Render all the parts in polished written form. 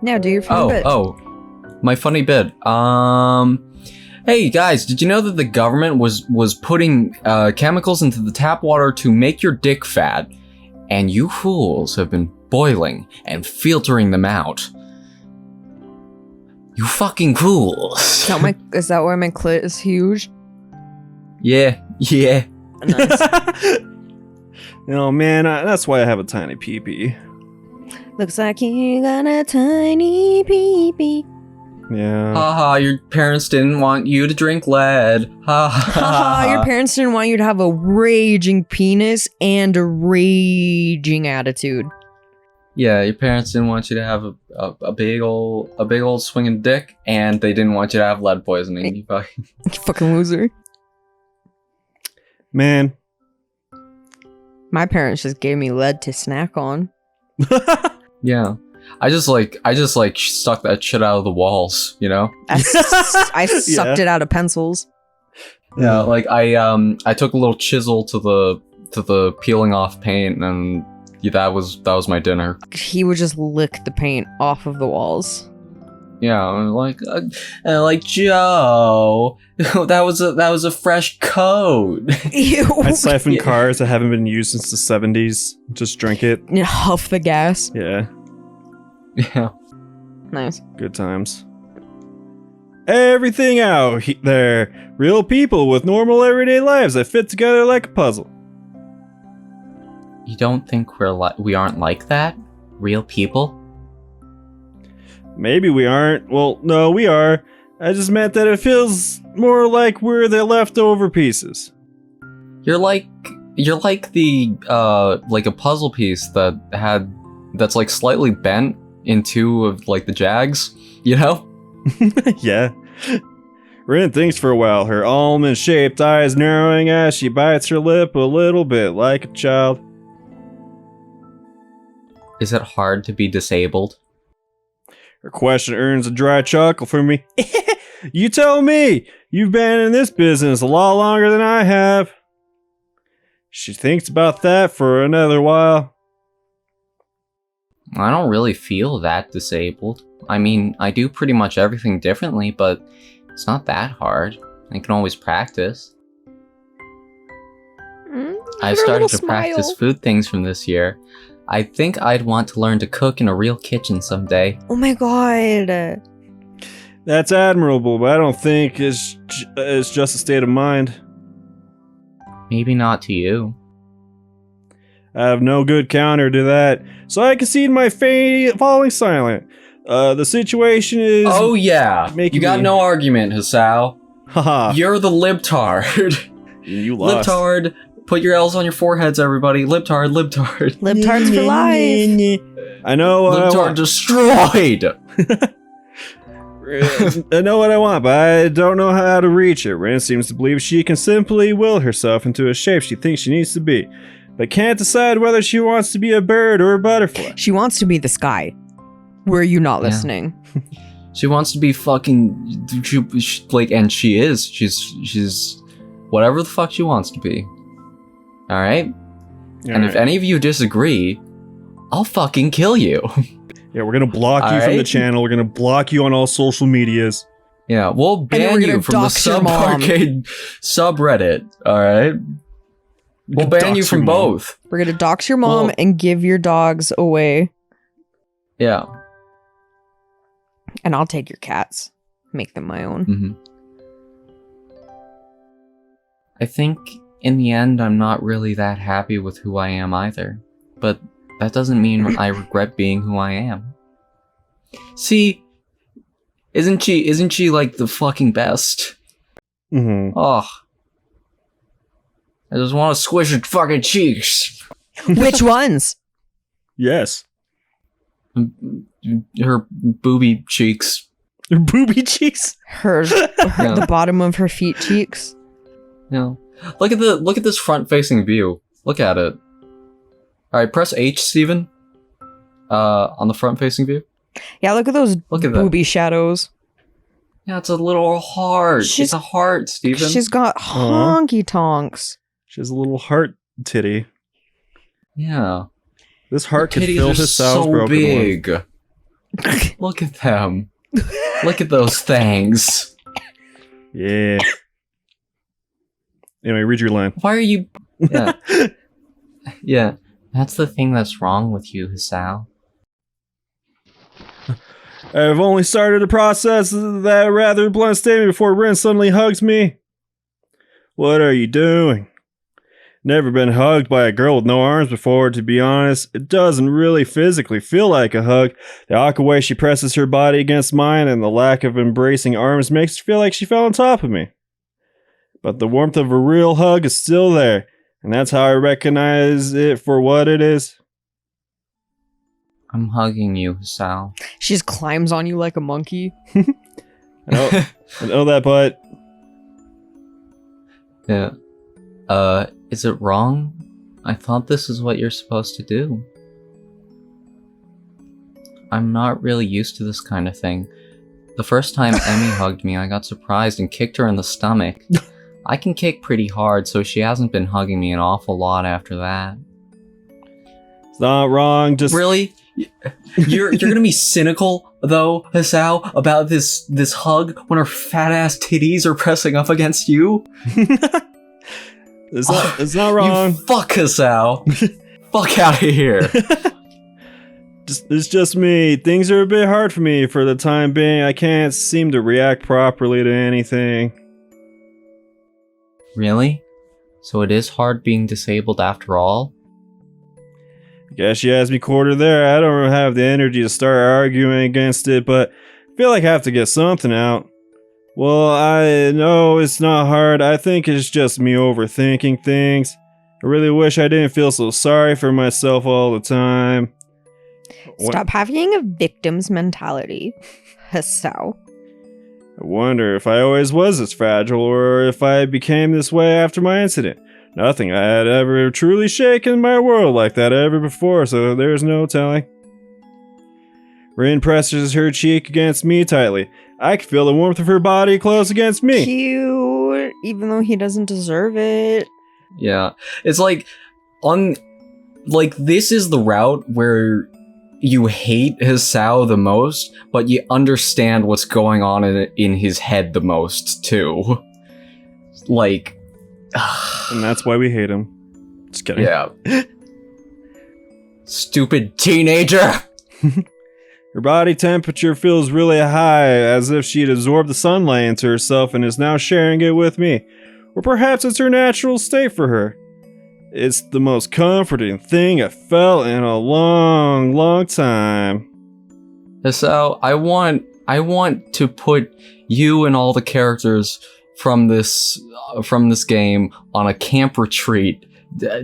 Now do your funny bit. My funny bit. Hey guys, did you know that the government was putting chemicals into the tap water to make your dick fat, and you fools have been boiling and filtering them out. You fucking fools. Is that why my clit is huge? Yeah. Nice. Oh man, that's why I have a tiny pee-pee. Looks like you got a tiny pee-pee. Yeah. Haha, your parents didn't want you to drink lead. Ha ha ha. Your parents didn't want you to have a raging penis and a raging attitude. Yeah, your parents didn't want you to have a big old swinging dick, and they didn't want you to have lead poisoning. You fucking loser. Man. My parents just gave me lead to snack on. Yeah. I just stuck that shit out of the walls, you know? I sucked it out of pencils. Yeah, like I took a little chisel to the peeling off paint, and that was my dinner. He would just lick the paint off of the walls. Yeah, like Joe, that was a fresh coat. Ew. I siphon cars that haven't been used since the 70s. Just drink it. You huff the gas. Yeah. Yeah. Nice. Good times. Everything out there. Real people with normal everyday lives that fit together like a puzzle. You don't think we aren't like that? Real people? Maybe we aren't. Well, no, we are. I just meant that it feels more like we're the leftover pieces. You're like the like a puzzle piece that's like slightly bent in two of like the jags, you know? Yeah. Rin thinks for a while, her almond-shaped eyes narrowing as she bites her lip a little bit like a child. Is it hard to be disabled? Her question earns a dry chuckle from me. You tell me! You've been in this business a lot longer than I have. She thinks about that for another while. I don't really feel that disabled. I mean, I do pretty much everything differently, but it's not that hard. I can always practice. I've started to practice food things from this year. I think I'd want to learn to cook in a real kitchen someday. Oh my god. That's admirable, but I don't think it's just a state of mind. Maybe not to you. I have no good counter to that, so I concede my falling silent. The situation is... Oh yeah, you got no argument, Hasao. Haha. You're the libtard. You lost. Libtard. Put your L's on your foreheads, everybody. Libtard. Libtards for life. I know what Libtard I want. destroyed. I know what I want, but I don't know how to reach it. Ren seems to believe she can simply will herself into a shape she thinks she needs to be, but can't decide whether she wants to be a bird or a butterfly. She wants to be the sky. Were you not listening? She wants to be fucking like, and she is. She's whatever the fuck she wants to be. All right. And if any of you disagree, I'll fucking kill you. Yeah, we're gonna block you from the channel. We're gonna block you on all social medias. Yeah, we'll ban you from the SUBPARCADE subreddit. All right. We'll ban you from both. We're gonna dox your mom and give your dogs away. Yeah. And I'll take your cats. Make them my own. Mm-hmm. I think in the end, I'm not really that happy with who I am either. But that doesn't mean I regret being who I am. See, isn't she like the fucking best? Mm-hmm. Oh. I just want to squish her fucking cheeks. Which ones? Yes. Her booby cheeks. Her booby cheeks? The bottom of her feet cheeks. Yeah. Look at this front-facing view. Look at it. All right, press H, Steven. On the front-facing view. Yeah, look at those booby shadows. Yeah, it's a little heart. It's a heart, Steven. She's got honky tonks. She has a little heart titty. Yeah. This heart could titties fill are his so broken big. one. Look at them. Look at those things. Yeah. Anyway, read your line. Why are you... Yeah. Yeah. That's the thing that's wrong with you, Hisao. I've only started the process of that rather blunt statement before Rin suddenly hugs me. What are you doing? Never been hugged by a girl with no arms before, to be honest. It doesn't really physically feel like a hug. The awkward way she presses her body against mine and the lack of embracing arms makes it feel like she fell on top of me. But the warmth of a real hug is still there, and that's how I recognize it for what it is. I'm hugging you, Hisao. She just climbs on you like a monkey. I know that, but... Yeah. Is it wrong? I thought this is what you're supposed to do. I'm not really used to this kind of thing. The first time Emmy hugged me, I got surprised and kicked her in the stomach. I can kick pretty hard, so she hasn't been hugging me an awful lot after that. It's not wrong, just... Really? You're gonna be cynical, though, Hisao, about this hug when her fat ass titties are pressing up against you? It's not wrong. You fuck, Hisao. Fuck out of here. It's just me. Things are a bit hard for me for the time being. I can't seem to react properly to anything. Really? So it is hard being disabled after all? Guess she has me quartered there. I don't have the energy to start arguing against it, but I feel like I have to get something out. Well, I know it's not hard. I think it's just me overthinking things. I really wish I didn't feel so sorry for myself all the time. Stop having a victim's mentality. Hisao. I wonder if I always was this fragile, or if I became this way after my incident. Nothing had ever truly shaken my world like that ever before, so there's no telling. Rin presses her cheek against me tightly. I can feel the warmth of her body close against me. Cute, even though he doesn't deserve it. Yeah. It's like, this is the route where you hate Hisao the most, but you understand what's going on in his head the most, too. Like... And that's why we hate him. Just kidding. Yeah. Stupid teenager! Her body temperature feels really high, as if she'd absorbed the sunlight into herself and is now sharing it with me. Or perhaps it's her natural state for her. It's the most comforting thing I've felt in a long, long time. So, I want to put you and all the characters from this game on a camp retreat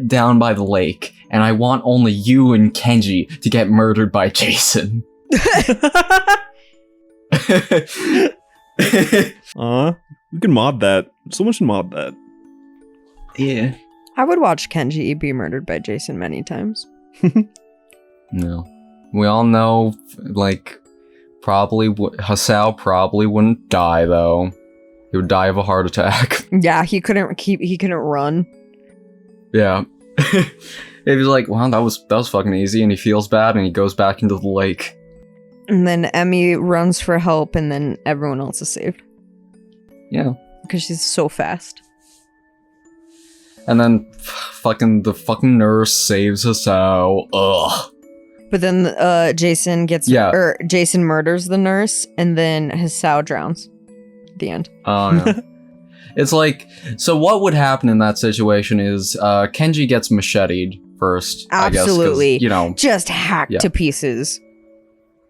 down by the lake, and I want only you and Kenji to get murdered by Jason. We can mod that. Someone should mod that. Yeah. I would watch Kenji be murdered by Jason many times. No. We all know, Hisao probably wouldn't die, though. He would die of a heart attack. Yeah, he couldn't run. Yeah. If he's like, wow, that was fucking easy, and he feels bad, and he goes back into the lake. And then Emmy runs for help, and then everyone else is saved. Yeah. Because she's so fast. And then the fucking nurse saves Hisao. Ugh. But then Jason Jason murders the nurse, and then Hisao drowns. The end. Oh, yeah. It's like, so what would happen in that situation is Kenji gets macheted first. Absolutely. I guess, 'cause, just hacked to pieces.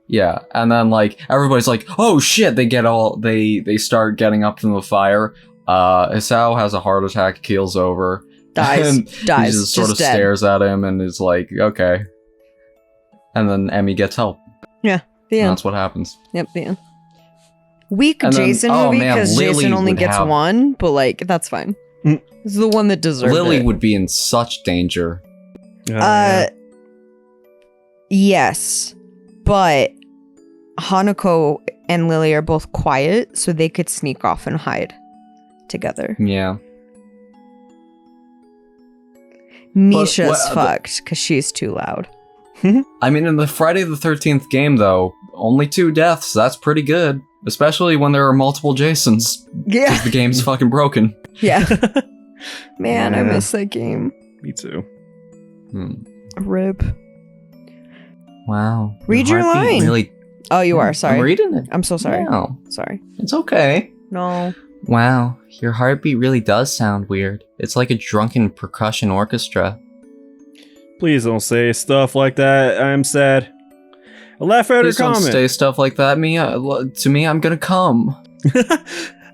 Yeah, and then everybody's like, oh shit, they start getting up from the fire. Hisao has a heart attack, keels over. Dies. And he just sort of stares at him and is like, okay. And then Emmy gets help. Yeah, the end. And that's what happens. Yep, the end. Weak And then, Jason movie because Lily Jason only would gets have- one, but that's fine. This is the one that deserves Lily it. would be in such danger. Yes, but Hanako and Lily are both quiet, so they could sneak off and hide together. Yeah. Misha's fucked because she's too loud. I mean, in the Friday the 13th game, though, only 2 deaths. That's pretty good. Especially when there are multiple Jasons. Yeah. 'Cause the game's fucking broken. Yeah. Man, I Yeah. miss that game. Me too. Rip. Wow. Read your heartbeat line. Really, Oh, you are. Sorry. I'm reading it. I'm so sorry. Wow. Sorry. It's okay. No. Wow. Your heartbeat really does sound weird. It's like a drunken percussion orchestra. Please don't say stuff like that. I'm sad. I laugh at her Please don't comment. say stuff like that. To me, I'm gonna come.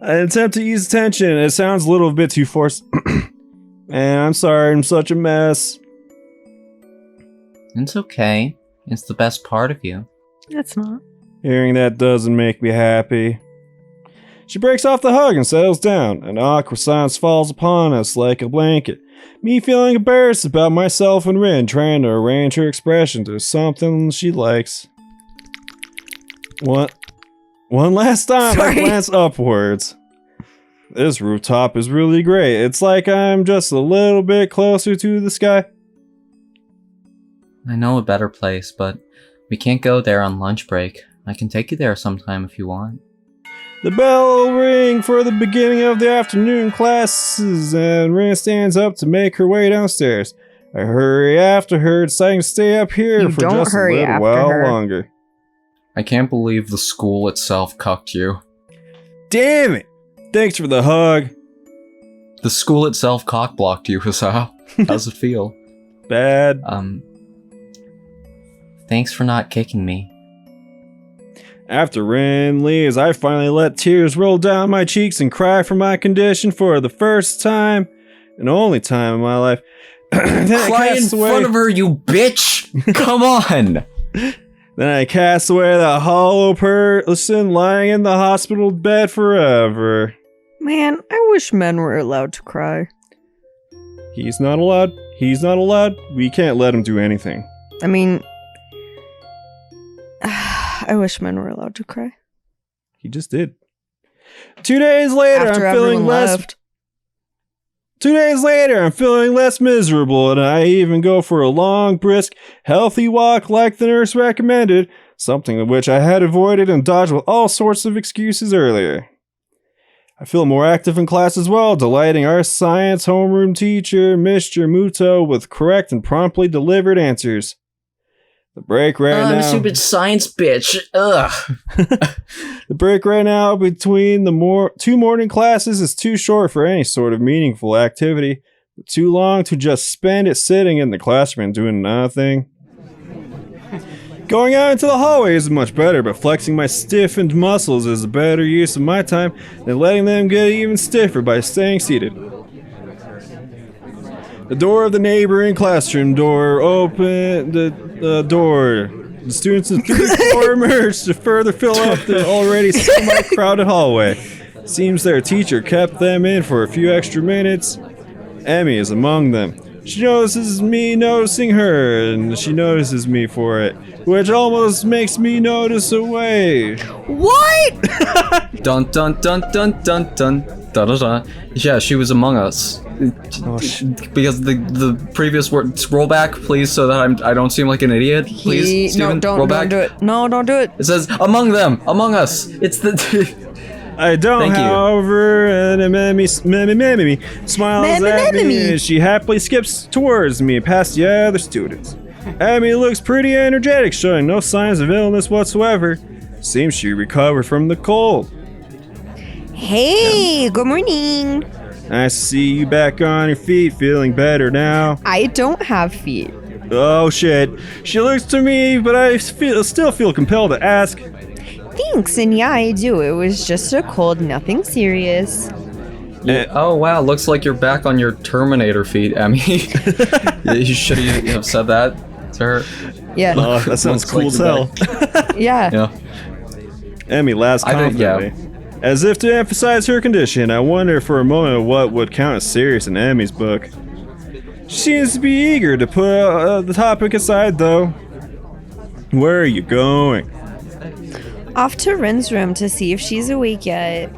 I attempt to ease tension. It sounds a little bit too forced. Man, I'm sorry. I'm such a mess. It's okay. It's the best part of you. It's not. Hearing that doesn't make me happy. She breaks off the hug and settles down. An awkward silence falls upon us like a blanket. Me feeling embarrassed about myself and Rin trying to arrange her expression to something she likes. One last time I glance upwards. This rooftop is really great. It's like I'm just a little bit closer to the sky. I know a better place, but we can't go there on lunch break. I can take you there sometime if you want. The bell will ring for the beginning of the afternoon classes, and Rin stands up to make her way downstairs. I hurry after her, deciding to stay up here You for don't just a hurry little after while her. longer. I can't believe the school itself cucked you. Damn it! Thanks for the hug. The school itself cock-blocked you, Hasao. How's it feel? Bad. Thanks for not kicking me. After Rin leaves, I finally let tears roll down my cheeks and cry for my condition for the first time and only time in my life. Then I Cry in cast away- front of her, you bitch! Come on! Then I cast away that hollow person lying in the hospital bed forever. Man, I wish men were allowed to cry. He's not allowed. He's not allowed. We can't let him do anything. I mean, I wish men were allowed to cry. He just did. 2 days later, After I'm feeling everyone less. left. 2 days later, I'm feeling less miserable, and I even go for a long, brisk, healthy walk like the nurse recommended, something of which I had avoided and dodged with all sorts of excuses earlier. I feel more active in class as well, delighting our science homeroom teacher, Mr. Muto, with correct and promptly delivered answers. The break right now. I'm a stupid science bitch. Ugh. The break right now between the 2 morning classes is too short for any sort of meaningful activity, but too long to just spend it sitting in the classroom and doing nothing. Going out into the hallway is much better, but flexing my stiffened muscles is a better use of my time than letting them get even stiffer by staying seated. The door of the neighboring classroom door opened. The door. The students of 3rd floor emerged to further fill up the already semi-crowded hallway. Seems their teacher kept them in for a few extra minutes. Emmy is among them. She notices me noticing her, and she notices me for it, which almost makes me notice away. What? Dun dun dun dun dun dun da da da. Yeah, she was among us. Because the previous word. Roll back, please, so that I don't seem like an idiot. Please, Steven, no, roll don't back. do it. No, don't do it. It says among them, among us. It's the. I don't, Thank you. however, and Emmy smiles at me as she happily skips towards me past the other students. Emmy looks pretty energetic, showing no signs of illness whatsoever. Seems she recovered from the cold. Hey, good morning. Nice to see you back on your feet, feeling better now. I don't have feet. Oh shit. She looks to me, but I still feel compelled to ask. Thanks, and yeah, I do. It was just a cold, nothing serious. Oh wow, looks like you're back on your Terminator feet, Emmy. You should have said that to her. Yeah. Oh, that sounds cool as hell. Yeah. Yeah. Emmy laughs confidently. As if to emphasize her condition, I wonder for a moment what would count as serious in Emmy's book. She seems to be eager to put the topic aside, though. Where are you going? Off to Rin's room to see if she's awake yet.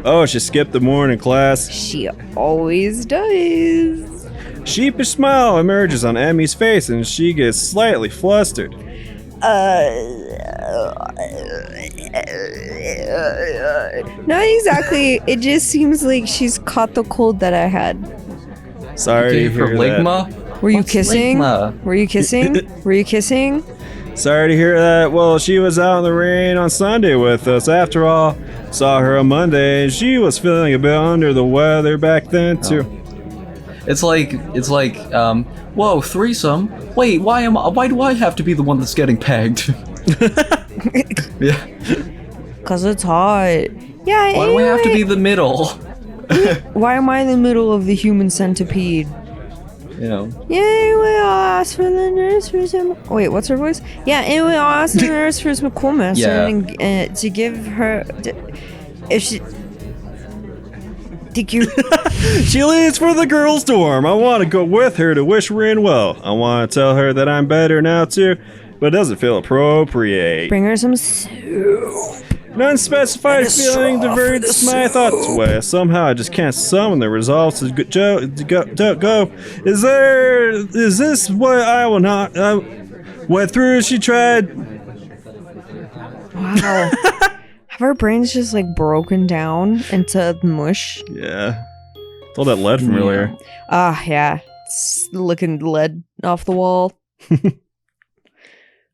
Oh, she skipped the morning class. She always does. Sheepish smile emerges on Emmy's face and she gets slightly flustered. Not exactly. It just seems like she's caught the cold that I had. Sorry to Gave her hear that. ligma. Were you What's kissing? ligma? Were you kissing? Were you kissing? Sorry to hear that. Well, she was out in the rain on Sunday with us. After all, saw her on Monday, and she was feeling a bit under the weather back then too. It's like, whoa, threesome. Wait, why do I have to be the one that's getting pegged? Yeah. Cause it's hot. Yeah. Why do I have to be the middle? Why am I in the middle of the human centipede? You know. Yeah, anyway, I'll ask for the nurse for some. Wait, what's her voice? Yeah, anyway, I'll ask the nurse for some cool medicine and to give her. If she. Thank you. She leaves for the girls' dorm. I want to go with her to wish Rin well. I want to tell her that I'm better now too, but it doesn't feel appropriate. Bring her some soup. An unspecified feeling diverts my thoughts away. Somehow I just can't summon the resolve to go. Is this what I will not went through? She tried. Wow. Have our brains just like broken down into mush? Yeah. It's all that lead from earlier. Yeah. It's looking lead off the wall.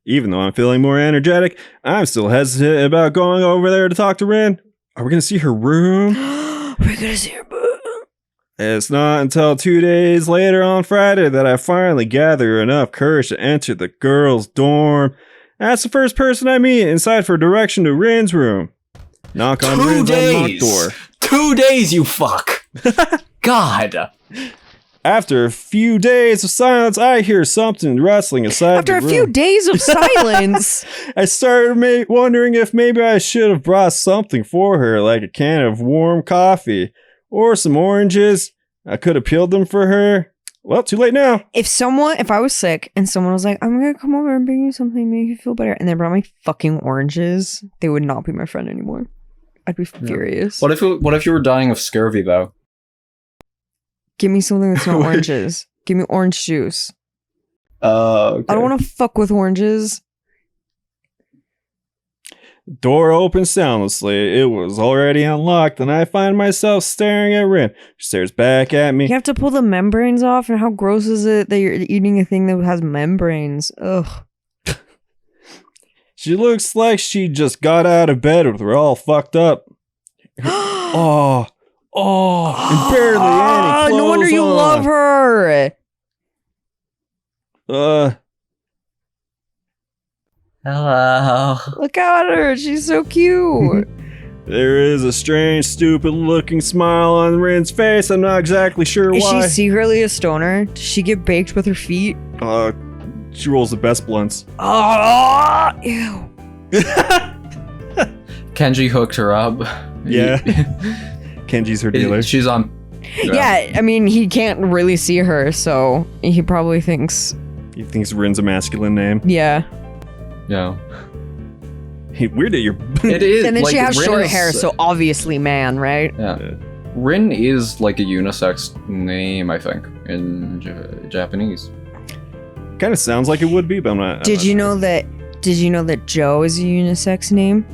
Even though I'm feeling more energetic, I'm still hesitant about going over there to talk to Rin. Are we going to see her room? We're gonna see her book. It's not until 2 days later on Friday that I finally gather enough courage to enter the girls' dorm. That's the first person I meet inside for direction to Rin's room. Knock on 2 Rin's unlocked days. door. 2 days, you fuck. God. After a few days of silence, I hear something rustling inside After the a room. few days of silence. I started wondering if maybe I should have brought something for her, like a can of warm coffee or some oranges. I could have peeled them for her. Well, too late now. If I was sick and someone was like, I'm gonna come over and bring you something, make you feel better, and they brought me fucking oranges, they would not be my friend anymore. I'd be furious. What if you were dying of scurvy though? Give me something that's not oranges. Give me orange juice. Okay. I don't want to fuck with oranges. Door opens soundlessly. It was already unlocked, and I find myself staring at Rin. She stares back at me. You have to pull the membranes off, and how gross is it that you're eating a thing that has membranes? Ugh. She looks like she just got out of bed with her all fucked up. And barely any clothes no wonder you on. love her. Hello. Look at her. She's so cute. There is a strange, stupid-looking smile on Rin's face. I'm not exactly sure Is why. she secretly a stoner? Does she get baked with her feet? She rolls the best blunts. Oh, ew. Kenji hooked her up. Yeah. Kenji's her dealer. She's on. Yeah, I mean, he can't really see her, so he probably thinks, He thinks Rin's a masculine name. yeah. Yeah. Hey, weird that you're... It is. And then like, she has Rin short is- hair, so obviously man, right? Yeah. Rin is like a unisex name, I think, in Japanese. Kind of sounds like it would be, but I'm not... Did you know that Joe is a unisex name?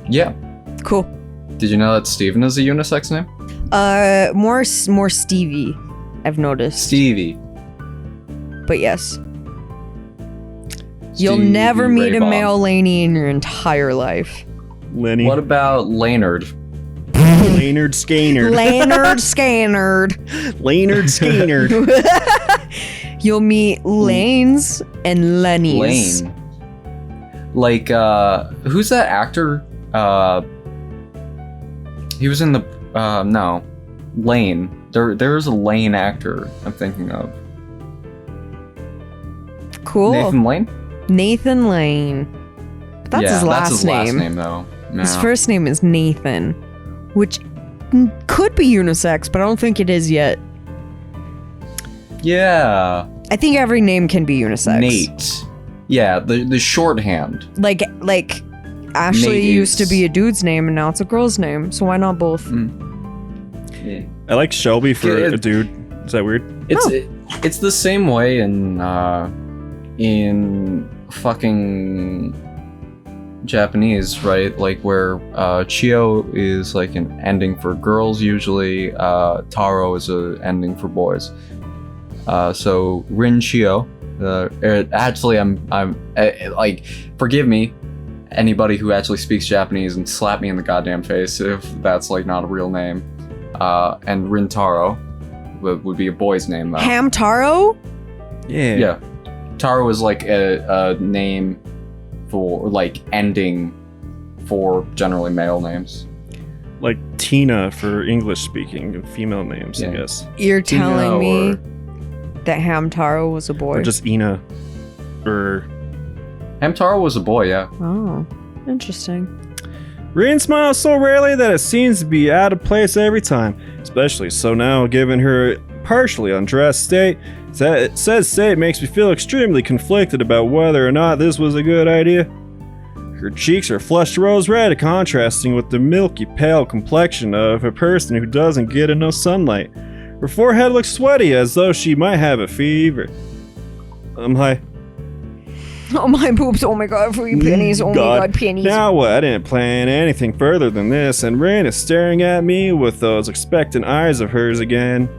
Yeah. Cool. Did you know that Steven is a unisex name? More Stevie, I've noticed. Stevie. But yes. You'll Stevie never meet Ray a Vaughan. male Laney in your entire life. Lenny. What about Laynard? Laynard Skanard. Laynard Scannard. Laynard Skanard. You'll meet Lanes and Lennies. Lane. Like, who's that actor? He was in the, no. Lane. There's a Lane actor I'm thinking of. Cool. Nathan Lane? Nathan Lane. But that's his last that's his last name. name, though. No. His first name is Nathan, which could be unisex, but I don't think it is yet. Yeah. I think every name can be unisex. Nate. Yeah, the shorthand. Like Ashley Nate used to is- be a dude's name and now it's a girl's name, so why not both? Yeah. I like Shelby for Yeah, a dude. Is that weird? It's the same way in in fucking Japanese, right? Like where Chio is like an ending for girls usually, Taro is an ending for boys. So Rin Chio. Actually, I'm like, forgive me, anybody who actually speaks Japanese, and slap me in the goddamn face if that's like not a real name. And Rin Taro would be a boy's name though. Hamtaro? Yeah. Taro is like a name for like ending for generally male names. Like Tina for English speaking and female names, I Yeah. guess. You're Tina telling me or- that Hamtaro was a boy? Or just Ina. Or Hamtaro was a boy, yeah. Oh, interesting. Rin smiles so rarely that it seems to be out of place every time. Especially so now, given her partially undressed state. Says state makes me feel extremely conflicted about whether or not this was a good idea. Her cheeks are flushed rose red, contrasting with the milky pale complexion of a person who doesn't get enough sunlight. Her forehead looks sweaty, as though she might have a fever. Hi. Oh my boobs, oh my god, free pennies, oh my god, pennies. Now what? I didn't plan anything further than this, and Rin is staring at me with those expectant eyes of hers again.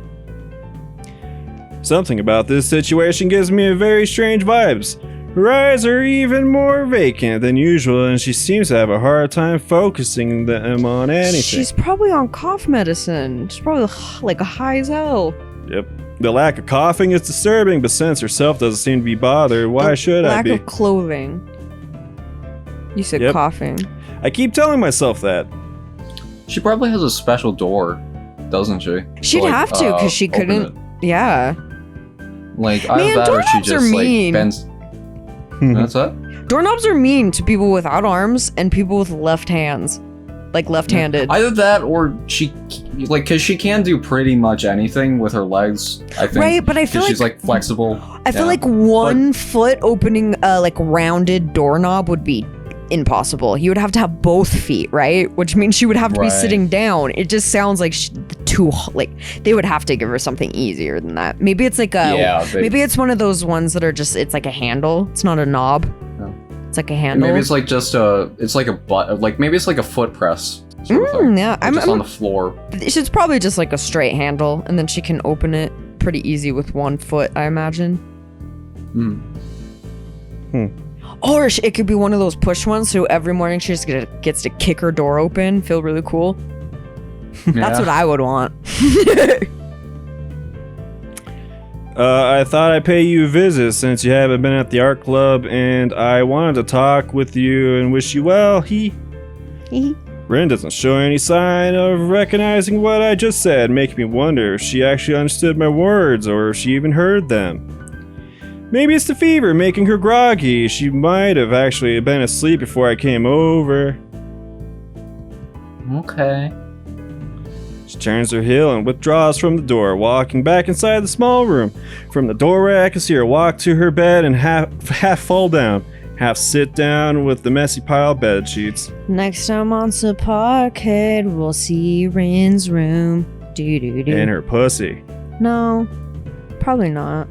Something about this situation gives me a very strange vibes. Her eyes are even more vacant than usual, and she seems to have a hard time focusing them on anything. She's probably on cough medicine. She's probably like a high as hell. Yep. The lack of coughing is disturbing, but since herself doesn't seem to be bothered, why should I be? Lack of clothing. You said Yep. coughing. I keep telling myself that. She probably has a special door, doesn't she? She'd like, have to, because she open couldn't. it. Yeah. Like, Man, either that or she doorknobs are just like mean. bends. That's it? Doorknobs are mean to people without arms and people with left hands. Like left-handed. Either that or she, like, because she can do pretty much anything with her legs, I think. Right, but I feel 'cause like she's like flexible. I feel yeah. like one foot opening a like rounded doorknob would be impossible. You would have to have both feet, right? Which means she would have to be Right. sitting down. It just sounds like too like they would have to give her something easier than that. Maybe it's like a maybe it's one of those ones that are just it's like a handle. It's not a knob. No. It's like a handle. Maybe it's like just it's like a butt, like maybe it's like a foot press. Sort of thing. Yeah, Just on the floor. It's probably just like a straight handle, and then she can open it pretty easy with one foot, I imagine. Or it could be one of those push ones, so every morning she just gets to kick her door open, feel really cool. That's what I would want. I thought I'd pay you a visit since you haven't been at the art club, and I wanted to talk with you and wish you well. Rin doesn't show any sign of recognizing what I just said, making me wonder if she actually understood my words or if she even heard them. Maybe it's the fever making her groggy. She might have actually been asleep before I came over. Okay. She turns her heel and withdraws from the door, walking back inside the small room. From the doorway, I can see her walk to her bed and half fall down, half sit down with the messy pile of bed sheets. Next time on SUBPARCADE, we'll see Rin's room. Do-do-do. And her pussy. No, probably not.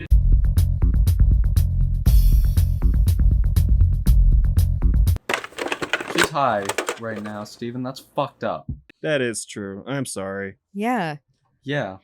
She's high right now, Steven. That's fucked up. That is true. I'm sorry. Yeah. Yeah.